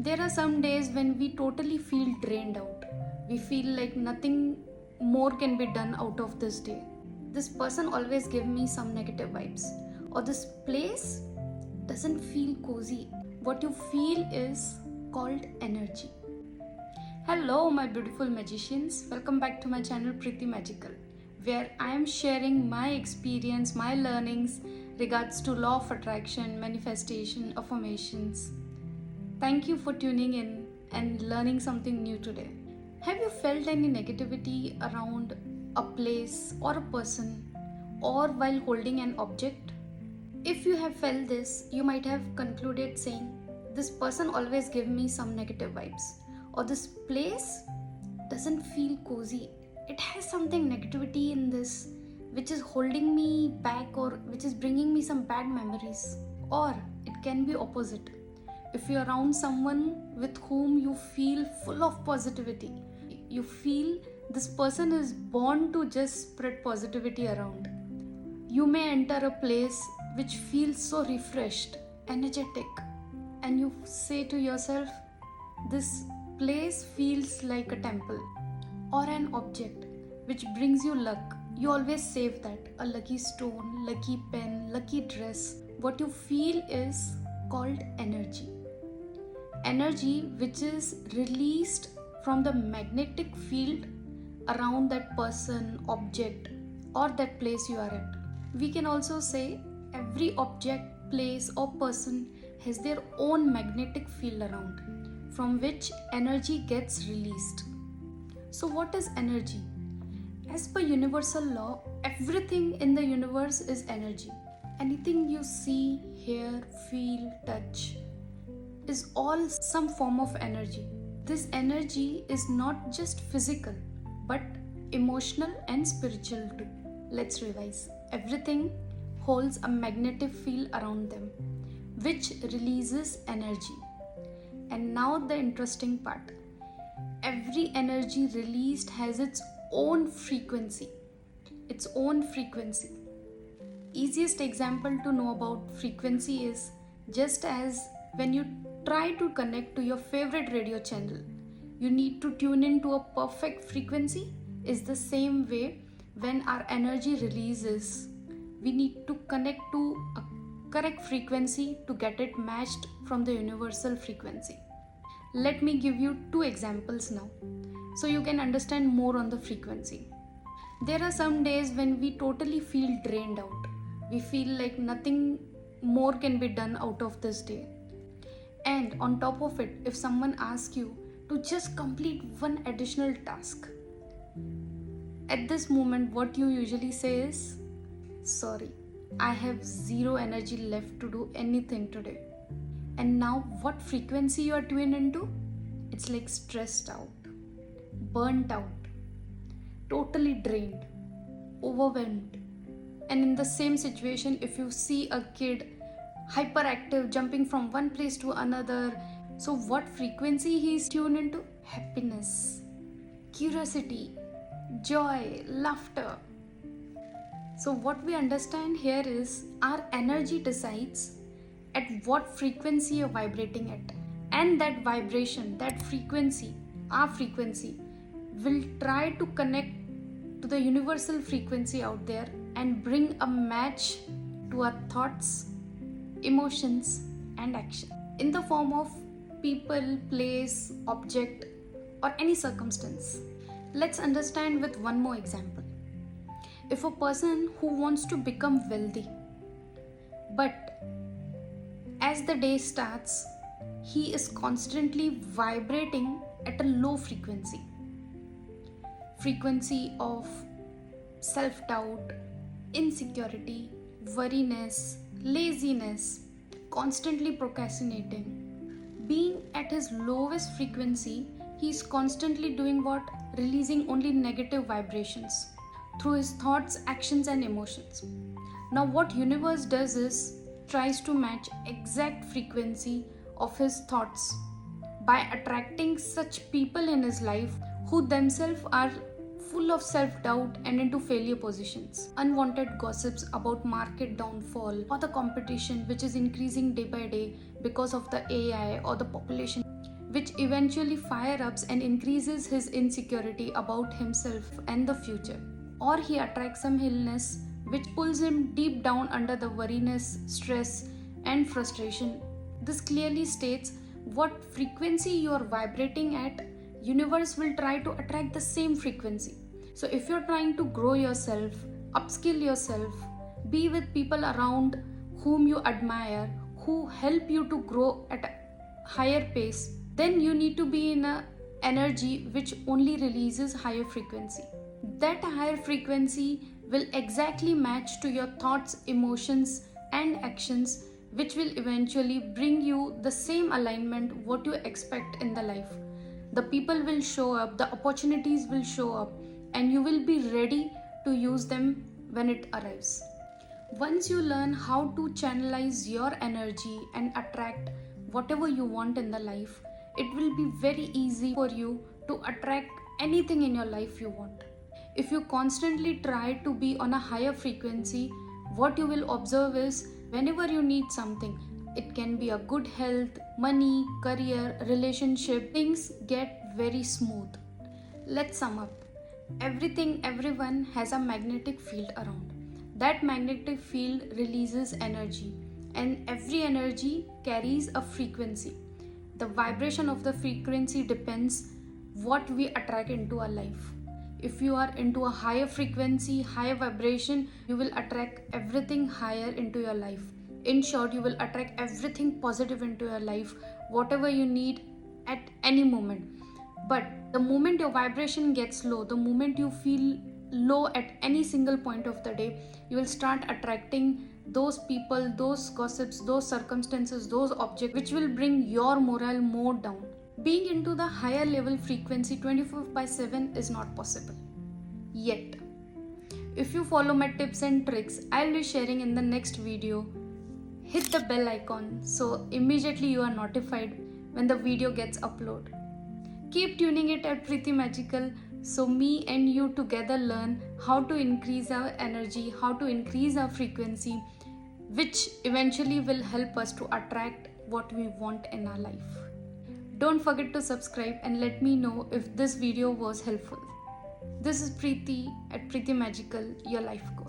There are some days when we totally feel drained out. We feel like nothing more can be done out of this day. This person always gives me some negative vibes. Or this place doesn't feel cozy. What you feel is called energy. Hello, my beautiful magicians. Welcome back to my channel Pretty Magical, where I am sharing my experience, my learnings regards to law of attraction, manifestation, affirmations. Thank you for tuning in and learning something new today. Have you felt any negativity around a place or a person or while holding an object? If you have felt this, you might have concluded saying, this person always gives me some negative vibes, or this place doesn't feel cozy. It has something negativity in this which is holding me back or which is bringing me some bad memories. Or it can be opposite. If you're around someone with whom you feel full of positivity, you feel this person is born to just spread positivity around. You may enter a place which feels so refreshed, energetic, and you say to yourself, this place feels like a temple. Or an object which brings you luck. You always save that. A lucky stone, lucky pen, lucky dress. What you feel is called energy. Energy which is released from the magnetic field around that person, object, or that place you are at. We can also say every object, place, or person has their own magnetic field around, from which energy gets released. So, what is energy? As per universal law, everything in the universe is energy. Anything you see, hear, feel, touch is all some form of energy. This energy is not just physical but emotional and spiritual too. Let's revise. Everything holds a magnetic field around them which releases energy. And now the interesting part. Every energy released has its own frequency. Its own frequency. Easiest example to know about frequency is just as when you try to connect to your favorite radio channel, you need to tune into a perfect frequency. Is the same way when our energy releases, we need to connect to a correct frequency to get it matched from the universal frequency. Let me give you two examples now so you can understand more on the frequency. There are some days when we totally feel drained out. We feel like nothing more can be done out of this day. And on top of it, if someone asks you to just complete one additional task, at this moment what you usually say is, sorry, I have zero energy left to do anything today. And now what frequency you are tuned into? It's like stressed out, burnt out, totally drained, overwhelmed. And in the same situation, if you see a kid hyperactive, jumping from one place to another, so what frequency he is tuned into? Happiness, curiosity, joy, laughter. So what we understand here is our energy decides at what frequency you're vibrating at, and that vibration, that frequency, our frequency, will try to connect to the universal frequency out there and bring a match to our thoughts, emotions, and action in the form of people, place, object, or any circumstance. Let's understand with one more example. If a person who wants to become wealthy, but as the day starts, he is constantly vibrating at a low frequency of self-doubt, insecurity, worriness, laziness, constantly procrastinating. Being at his lowest frequency, he is constantly doing what? Releasing only negative vibrations through his thoughts, actions, and emotions. Now what universe does is tries to match exact frequency of his thoughts by attracting such people in his life who themselves are full of self-doubt and into failure positions. Unwanted gossips about market downfall or the competition which is increasing day by day because of the AI or the population. which eventually fire ups and increases his insecurity about himself and the future. Or he attracts some illness which pulls him deep down under the worriness, stress, and frustration. This clearly states what frequency you are vibrating at, universe will try to attract the same frequency. So if you're trying to grow yourself, upskill yourself, be with people around whom you admire, who help you to grow at a higher pace, then you need to be in a energy which only releases higher frequency. That higher frequency will exactly match to your thoughts, emotions, and actions, which will eventually bring you the same alignment what you expect in the life. The people will show up, the opportunities will show up, and you will be ready to use them when it arrives. Once you learn how to channelize your energy and attract whatever you want in the life, it will be very easy for you to attract anything in your life you want. If you constantly try to be on a higher frequency, what you will observe is whenever you need something, it can be a good health, money, career, relationship, things get very smooth. Let's sum up. Everyone has a magnetic field around. That magnetic field releases energy, and every energy carries a frequency. The vibration of the frequency depends what we attract into our life. If you are into a higher frequency, higher vibration, you will attract everything higher into your life. In short, you will attract everything positive into your life, whatever you need at any moment. But the moment your vibration gets low, the moment you feel low at any single point of the day, you will start attracting those people, those gossips, those circumstances, those objects which will bring your morale more down. Being into the higher level frequency 24/7 is not possible yet. If you follow my tips and tricks I'll be sharing in the next video, hit the bell icon so immediately you are notified when the video gets uploaded. Keep tuning it at Preeti Magical so me and you together learn how to increase our energy, how to increase our frequency, which eventually will help us to attract what we want in our life. Don't forget to subscribe and let me know if this video was helpful. This is Preeti at Preeti Magical, your life coach.